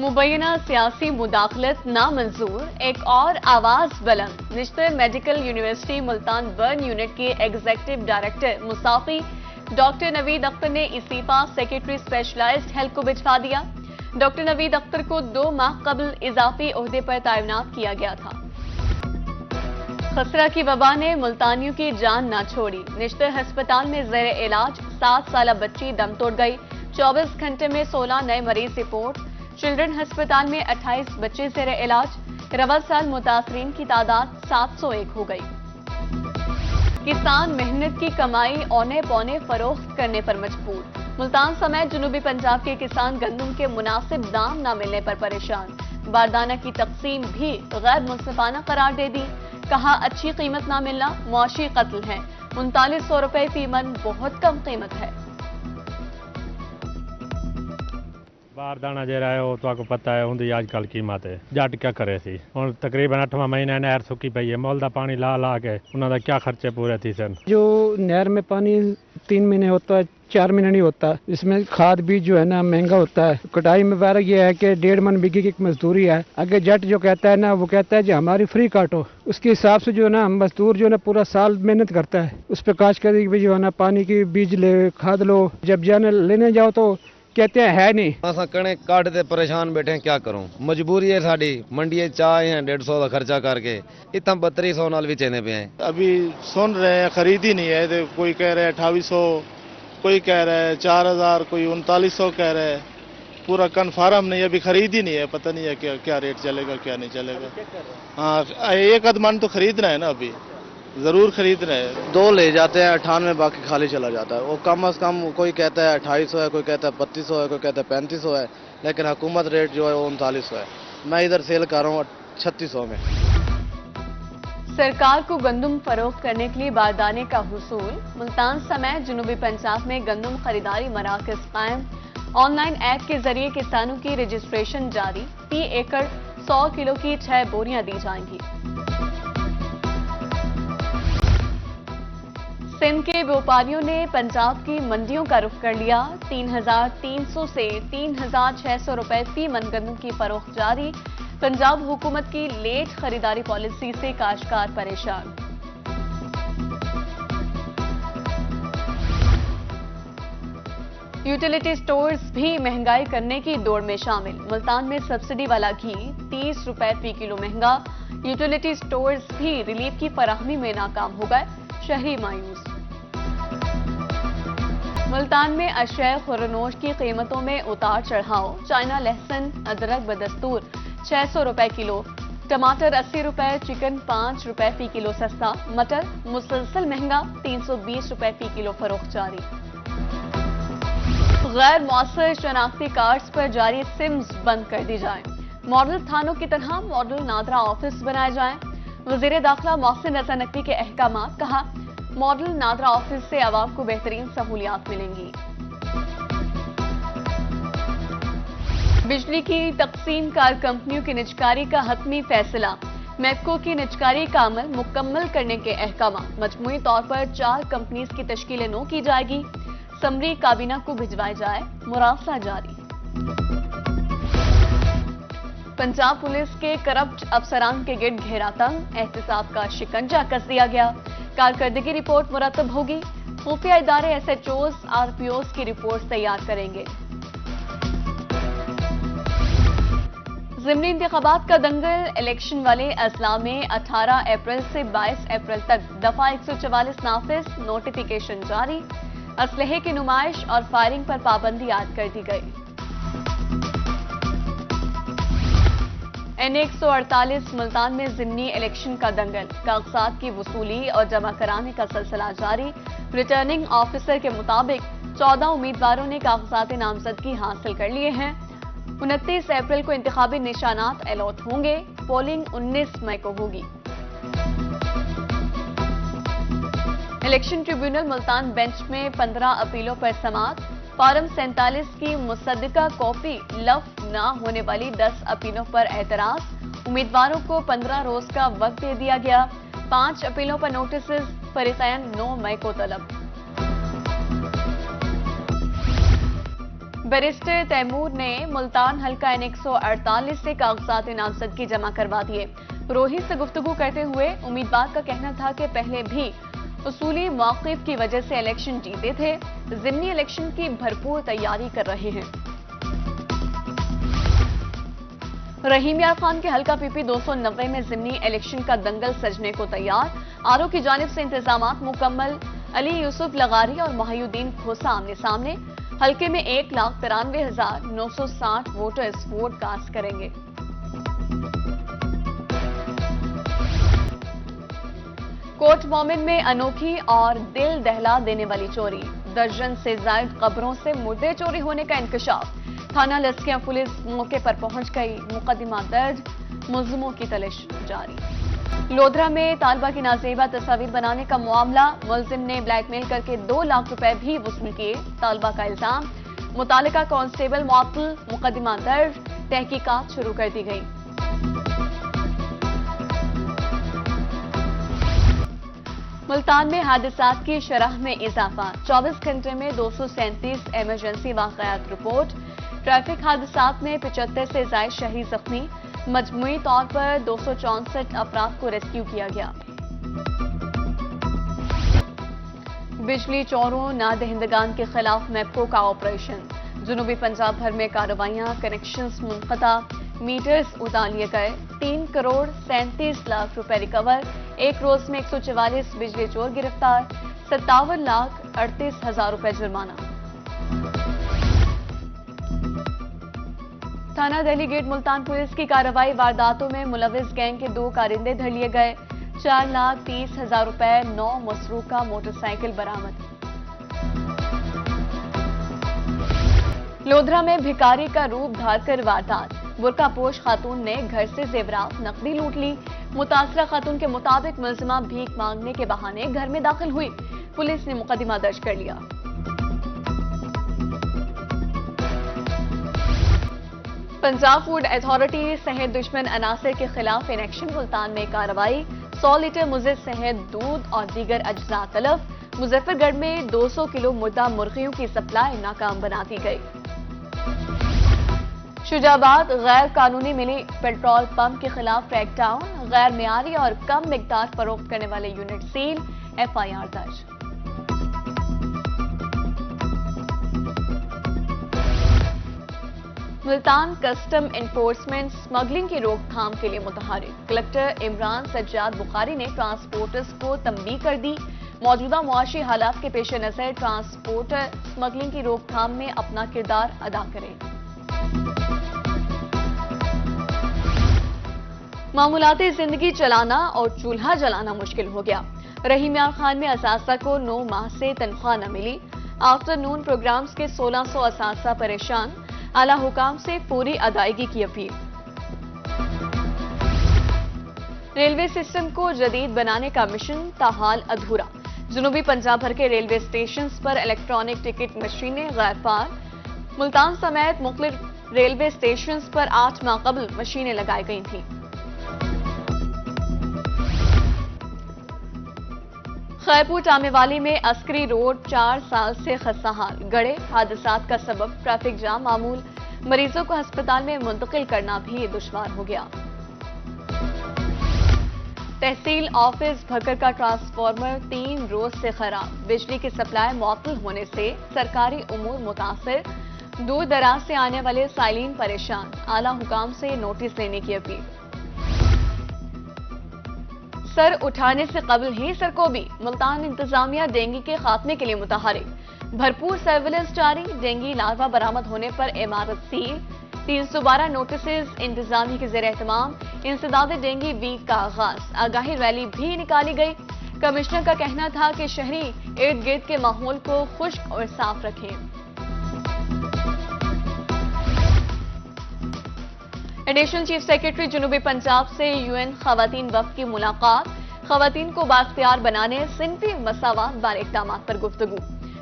मुबैना सियासी मुदाखलत नामंजूर, एक और आवाज बुलंद। Nishtar medical university Multan burn unit के एग्जीक्यूटिव डायरेक्टर मुसाफी डॉक्टर नवीद अख्तर ने इस्तीफा सेक्रेटरी स्पेशलाइज्ड हेल्थ को भिजवा दिया। डॉक्टर नवीद अख्तर को 2 माह कबल इजाफी ओहदे पर तैनात किया गया था। खसरा की वबा ने मुल्तानियों की जान ना छोड़ी। निश्तर हस्पताल में ज़ेर इलाज 7 साल बच्ची दम तोड़ गई। 24 घंटे में 16 नए मरीज रिपोर्ट। चिल्ड्रन हस्पताल में 28 बच्चे ज़ेर इलाज। रवा साल मुतासरीन की तादाद 701 हो गई। किसान मेहनत की कमाई औने पौने फरोख्त करने पर मजबूर। मुल्तान समेत जनूबी पंजाब के किसान गंदम के मुनासिब दाम न मिलने पर परेशान। बारदाना की तकसीम भी गैर मुनसिफाना करार दे दी। कहा अच्छी कीमत ना मिलना मुआशी कत्ल है। 3900 रुपए फी मन बहुत कम कीमत है। बारदाना ਜਿਹੜਾ ਹੈ ਉਹ ਤੁਹਾਨੂੰ ਪਤਾ ਹੈ ਹੁੰਦੀ ਅੱਜ ਕੱਲ ਕੀਮਤ ਹੈ। ਜੱਟ ਕੀ ਕਰੇ ਸੀ ਹੁਣ ਤਕਰੀਬਨ 8ਵਾਂ ਮਹੀਨਾ ਨਹਿਰ ਸੁੱਕੀ ਪਈ ਹੈ। ਮੁੱਲ ਦਾ ਪਾਣੀ ਲਾ ਲਾ ਕੇ ਉਹਨਾਂ ਦਾ क्या खर्चे पूरे थी सन। जो नहर में पानी 3 महीने होता है, 4 महीने नहीं होता। इसमें खाद बीज जो है ना महंगा होता है। कटाई में फर्क ये है कि 1.5 मन बिघे की मजदूरी है। आगे जट जो कहता है ना वो कहता है जी हमारी फ्री काटो। उसके हिसाब से जो है ना मजदूर जो है ना पूरा साल मेहनत करता है। उस पर काश कर जो है ना पानी की बीज ले खाद लो, जब जाने लेने जाओ तो कहते हैं है नहीं। असा कणक काटते परेशान बैठे हैं, क्या करूं। मजबूरी है साड़ी। मंडी चाह हैं 150 का खर्चा करके इतना 3200 नाल भी चेने पे हैं। अभी सुन रहे हैं खरीद ही नहीं है। तो कोई कह रहा है 2800, कोई कह रहा है 4000, कोई 3900 कह रहा है। पूरा कन्फर्म नहीं, अभी खरीद ही नहीं है। पता नहीं है क्या रेट चलेगा क्या नहीं चलेगा। हाँ, एक आध मन तो खरीदना है ना, अभी जरूर खरीदना है। 2 ले जाते हैं 98, बाकी खाली चला जाता है। वो कम अज कम कोई कहता है 2800 है, कोई कहता है 3200 है, कोई कहता है 3500 है, लेकिन हुकूमत रेट जो है वो 3900 है। मैं इधर सेल कर रहा हूँ 3600 में। सरकार को गंदम फरोख्त करने के लिए बारदाने का हुसूल। मुल्तान समेत जनूबी पंजाब में गंदम खरीदारी मराकज कायम। ऑनलाइन ऐप के जरिए किसानों की रजिस्ट्रेशन जारी। फी एकड़ 100 किलो की 6 बोरियां दी जाएंगी। सिंध के व्यापारियों ने पंजाब की मंडियों का रुख कर लिया। 3300 से 3600 रुपए फी मन गंदम की फरोख्त जारी। पंजाब हुकूमत की लेट खरीदारी पॉलिसी से काश्तकार परेशान। यूटिलिटी स्टोर्स भी महंगाई करने की दौड़ में शामिल। मुल्तान में सब्सिडी वाला घी 30 रुपए फी किलो महंगा। यूटिलिटी स्टोर्स भी रिलीफ की फराहमी में नाकाम हो गए। शहरी मायूस। मुल्तान में अशय खुरनोश की कीमतों में उतार चढ़ाव। चाइना लहसुन अदरक बदस्तूर 600 रुपए किलो। टमाटर 80 रुपए, चिकन 5 रुपए फी किलो सस्ता। मटर मुसलसल महंगा 320 रुपए फी किलो फरोख्त जारी। गैर मौसर शनाख्ती कार्ड्स पर जारी सिम्स बंद कर दी जाए। मॉडल थानों की तरह मॉडल नादरा ऑफिस बनाए जाएं। वजीर दाखिला मोहसिन रजा नकवी के अहकामात। कहा मॉडल नादरा ऑफिस से आवाम को बेहतरीन सहूलियात मिलेंगी। बिजली की तकसीम कार कंपनियों की निजकारी का हतमी फैसला। मैपको की निजकारी का अमल मुकम्मल करने के अहकामात। मजमूई तौर पर 4 कंपनीज की तश्कील नो की जाएगी। समरी काबीना को भिजवाई जाए। मुरासला जारी। पंजाब पुलिस के करप्ट अफसरान के गिर्द घेरा तंग। एहतसाब का शिकंजा कस दिया गया। कारकर्दगी रिपोर्ट मुरतब होगी। खुफिया इदारे SHOs, RPOs की रिपोर्ट तैयार करेंगे। ज़िमनी इंतखाबात का दंगल। इलेक्शन वाले अजला में 18 अप्रैल से 22 अप्रैल तक दफा 144 नाफिज। नोटिफिकेशन जारी। असलहे की नुमाइश और फायरिंग पर पाबंदी आयद कर दी गई। N148 मुल्तान में ज़िमनी इलेक्शन का दंगल। कागजात की वसूली और जमा कराने का सिलसिला जारी। रिटर्निंग ऑफिसर के मुताबिक 14 उम्मीदवारों ने कागजात नामजदगी हासिल कर लिए हैं। 29 अप्रैल को इंतखाबी निशानात अलॉट होंगे। पोलिंग 19 मई को होगी। इलेक्शन ट्रिब्यूनल मुल्तान बेंच में 15 अपीलों पर समाअत। फार्म 47 की मुसद्दका कॉपी लफ्ज न होने वाली 10 अपीलों पर एतराज। उम्मीदवारों को 15 रोज का वक्त दे दिया गया। 5 अपीलों पर नोटिस। फरीकैन 9 मई को तलब। बैरिस्टर तैमूर ने मुल्तान हल्का N148 से कागजात नामजदगी जमा करवा दिए। रोहित से गुफ्तगू करते हुए उम्मीदवार का कहना था कि पहले भी उसूली मौक़िफ़ की वजह से इलेक्शन जीते थे, ज़िमनी इलेक्शन की भरपूर तैयारी कर रहे हैं। रहीम यार खान के हल्का PP 290 में ज़िमनी इलेक्शन का दंगल सजने को तैयार। आरओ की जानिब से इंतजामात मुकम्मल। अली यूसुफ लगारी और मोहिउद्दीन खोसा आमने सामने। हल्के में 1,93,960 वोटर्स वोट कास्ट करेंगे। कोट मोमिन में अनोखी और दिल दहला देने वाली चोरी। दर्जन से ज्यादा कब्रों से मुर्दे चोरी होने का इंकशाफ। थाना लस्कियां पुलिस मौके पर पहुंच गई। मुकदमा दर्ज, मुलजिमों की तलाश जारी। लोधरा में तालबा की नाजेबा तस्वीर बनाने का मामला। मुलजिम ने ब्लैकमेल करके 2 लाख रुपए भी वसूल किए। तालबा का इल्जाम, मुतालिका कांस्टेबल मुअत्तल। मुकदमा दर्ज, तहकीकात शुरू कर दी गई। मुल्तान में हादसात की शरह में इजाफा। 24 घंटे में 237 इमरजेंसी वाक़यात रिपोर्ट। ट्रैफिक हादसात में 75 से ज़ायद शहरी जख्मी। मजमूई तौर पर 264 अफराद को रेस्क्यू किया गया। बिजली चोरों नादहिंदगान के खिलाफ मैप्को का ऑपरेशन। जुनूबी पंजाब भर में कार्रवाइयां, कनेक्शंस मुनक़ता, मीटर्स उतार लिए गए। 3 करोड़ 37 लाख रुपए रिकवर। एक रोज में 144 बिजली चोर गिरफ्तार। 57,38,000 रुपए जुर्माना। थाना दिल्ली गेट मुल्तान पुलिस की कार्रवाई। वारदातों में मुलविस गैंग के 2 कारिंदे धर लिए गए। 4,30,000 रुपए, 9 मसरूका मोटरसाइकिल बरामद। लोधरा में भिखारी का रूप धारकर वारदात। बुर्कापोश खातून ने घर से जेवरात नकदी लूट ली। मुतासरा खातून के मुताबिक मुलजिमा भीख मांगने के बहाने घर में दाखिल हुई। पुलिस ने मुकदमा दर्ज कर लिया। पंजाब फूड अथॉरिटी शहद दुश्मन अनासर के खिलाफ इन एक्शन। मुल्तान में कार्रवाई। 100 लीटर मुज़र शहद, दूध और दीगर अज्जा तलफ। मुजफ्फरगढ़ में 200 किलो मुर्दा मुर्गियों की सप्लाई नाकाम बना दी गई। शुजाबाद गैर कानूनी मिली पेट्रोल पंप के खिलाफ क्रैकडाउन। गैर मियारी और कम मिकदार फरोख्त करने वाले यूनिट सील। FIR दर्ज। मुल्तान कस्टम एनफोर्समेंट स्मगलिंग की रोकथाम के लिए मुतहरिक। कलेक्टर इमरान सज्जाद बुखारी ने ट्रांसपोर्टर्स को तंबीह कर दी। मौजूदा मुआशी हालात के पेश नजर ट्रांसपोर्टर स्मगलिंग की रोकथाम में अपना किरदार अदा करें। मामूलाती जिंदगी चलाना और चूल्हा जलाना मुश्किल हो गया। रहीम यार खान में असासा को 9 माह से तनख्वाह न मिली। आफ्टरनून प्रोग्राम्स के 1600 असासा परेशान। आला हुकाम से पूरी अदायगी की अपील। रेलवे सिस्टम को जदीद बनाने का मिशन ताहाल अधूरा। जुनूबी पंजाब भर के रेलवे स्टेशन पर इलेक्ट्रॉनिक टिकट मशीनें गैरफार। मुल्तान समेत मुख्तलिफ रेलवे स्टेशन पर 8 माह कबल मशीनें लगाई गई थीं। खैरपुर टामेवाली में अस्करी रोड 4 साल से खस्ताहाल। गड़े हादसात का सबब ट्रैफिक जाम मामूल। मरीजों को अस्पताल में मुंतकिल करना भी दुश्वार हो गया। तहसील ऑफिस भकर का ट्रांसफार्मर 3 रोज से खराब। बिजली की सप्लाई मुअत्तल होने से सरकारी उमूर मुतासिर। दूर दराज से आने वाले साइलिन परेशान। आला हुकाम से नोटिस लेने की अपील। सर उठाने से कबल ही सरकोबी। मुल्तान इंतजामिया डेंगू के खात्मे के लिए मुतहरिक। भरपूर सर्विलेंस जारी। डेंगू लार्वा बरामद होने पर इमारत सील। 312 नोटिस इंतजामिया के ज़ेर एहतमाम। इंसदाद डेंगू वीक का आगाज। आगाही रैली भी निकाली गई। कमिश्नर का कहना था कि शहरी इर्द गिर्द के माहौल को खुश्क और साफ रखें। एडिशनल चीफ सेक्रेटरी जुनूबी पंजाब से UN खवातीन वफ्द की मुलाकात। खवातीन को बाख्तियार बनाने सिनफी मसावात बारे इक़दामात पर गुफ्तगू।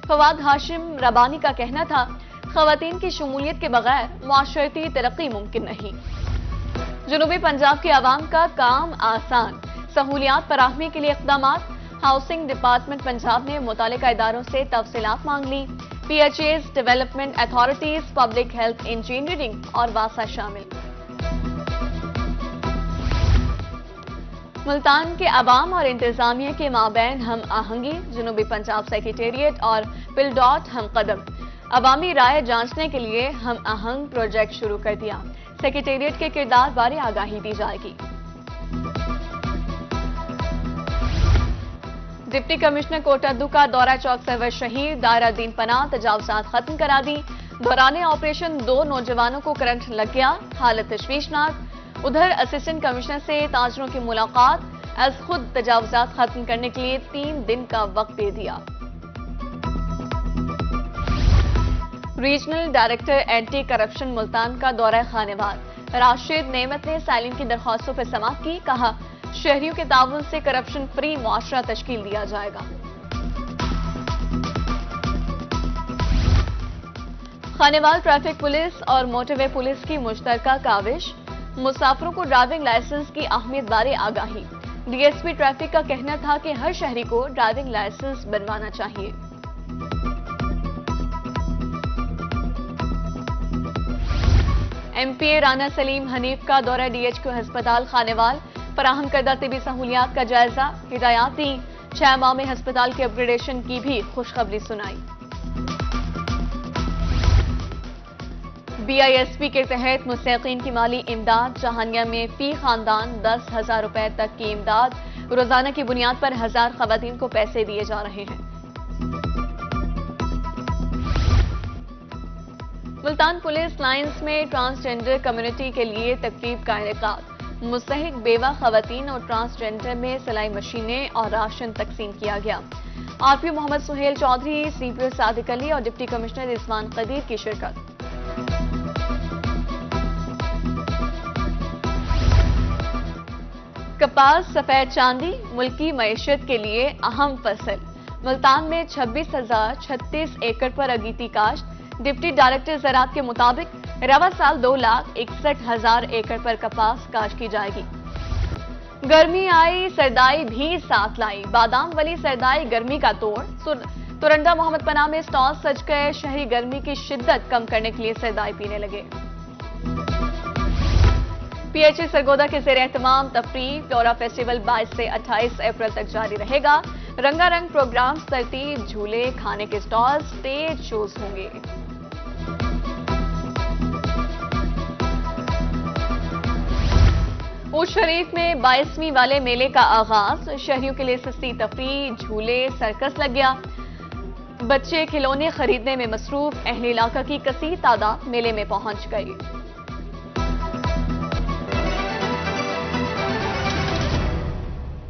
फवाद हाशिम रबानी का कहना था खवातीन की शमूलियत के बगैर मुआशरती तरक्की मुमकिन नहीं। जुनूबी पंजाब की आवाम का काम आसान। सहूलियात फराहमी के लिए इक़दामात। हाउसिंग डिपार्टमेंट पंजाब ने मुतालिका इदारों से तफसीलात मांग ली। PHAs, development authorities, public health engineering اور واسا شامل۔ ملتان کے عوام اور انتظامیہ کے مابین ہم آہنگی، جنوبی پنجاب سیکریٹریٹ اور پلڈاٹ ہم قدم۔ عوامی رائے جانچنے کے لیے ہم آہنگ پروجیکٹ شروع کر دیا، سیکریٹریٹ کے کردار بارے آگاہی دی جائے گی۔ ڈپٹی کمشنر کوٹادو کا دورہ چوک سرور شہید، دائرہ دین پناہ تجاوزات ختم کرا دی۔ دوران آپریشن 2 نوجوانوں کو کرنٹ لگ گیا، حالت تشویشناک۔ ادھر اسسٹنٹ کمشنر سے تاجروں کی ملاقات، از خود تجاوزات ختم کرنے کے لیے 3 دن کا وقت دے دیا۔ Regional director anti corruption Multan کا دورہ خانوال، راشد نعمت نے سائلین کی درخواستوں پر سماعت کی، کہا شہریوں کے تعاون سے کرپشن فری معاشرہ تشکیل دیا جائے گا۔ خانوال ٹریفک پولیس اور موٹر وے پولیس کی مشترکہ کاوش، مسافروں کو ڈرائیونگ لائسنس کی اہمیت بارے آگاہی۔ ڈی ایس پی ٹریفک کا کہنا تھا کہ ہر شہری کو ڈرائیونگ لائسنس بنوانا چاہیے۔ ایم پی اے رانا سلیم حنیف کا دورہ ڈی ایچ کیو ہسپتال خانوال، فراہم کردہ طبی سہولیات کا جائزہ، ہدایات دی، 6 ماہ میں ہسپتال کے اپ گریڈیشن کی بھی خوشخبری سنائی۔ بی آئی ایس پی کے تحت مستحقین کی مالی امداد، جہانیہ میں فی خاندان 10,000 روپے تک کی امداد، روزانہ کی بنیاد پر 1000 خواتین کو پیسے دیے جا رہے ہیں۔ ملتان پولیس لائنز میں ٹرانسجنڈر کمیونٹی کے لیے تقریب کا انعقاد، مستحق بیوہ خواتین اور ٹرانسجنڈر میں سلائی مشینیں اور راشن تقسیم کیا گیا۔ آر پی او محمد سہیل چودھری، سی پی او صادق علی اور ڈپٹی کمشنر رضوان قدیر کی شرکت۔ کپاس سفید چاندی ملکی معیشت کے لیے اہم فصل، ملتان میں 26,036 ایکڑ پر اگیتی کاشت۔ ڈپٹی ڈائریکٹر زراعت کے مطابق رواں سال 2,61,000 ایکڑ پر کپاس کاشت کی جائے گی۔ گرمی آئی، سردائی بھی ساتھ لائی، بادام ولی سردائی گرمی کا توڑ، تورنڈا محمد پناہ میں سٹال سج گئے، شہری گرمی کی شدت کم کرنے کے لیے سردائی پینے لگے۔ پی ایچ ای سرگودا کے زیر اہتمام تفریح فلورا فیسٹیول 22 سے 28 اپریل تک جاری رہے گا، رنگا رنگ پروگرامز، ترتیب، جھولے، کھانے کے سٹالز، اسٹیج شوز ہوں گے۔ اونٹ شریف میں 22ویں والے میلے کا آغاز، شہریوں کے لیے سستی تفریح، جھولے، سرکس لگ گیا، بچے کھلونے خریدنے میں مصروف، اہل علاقہ کی کثیر تعداد میلے میں پہنچ گئی۔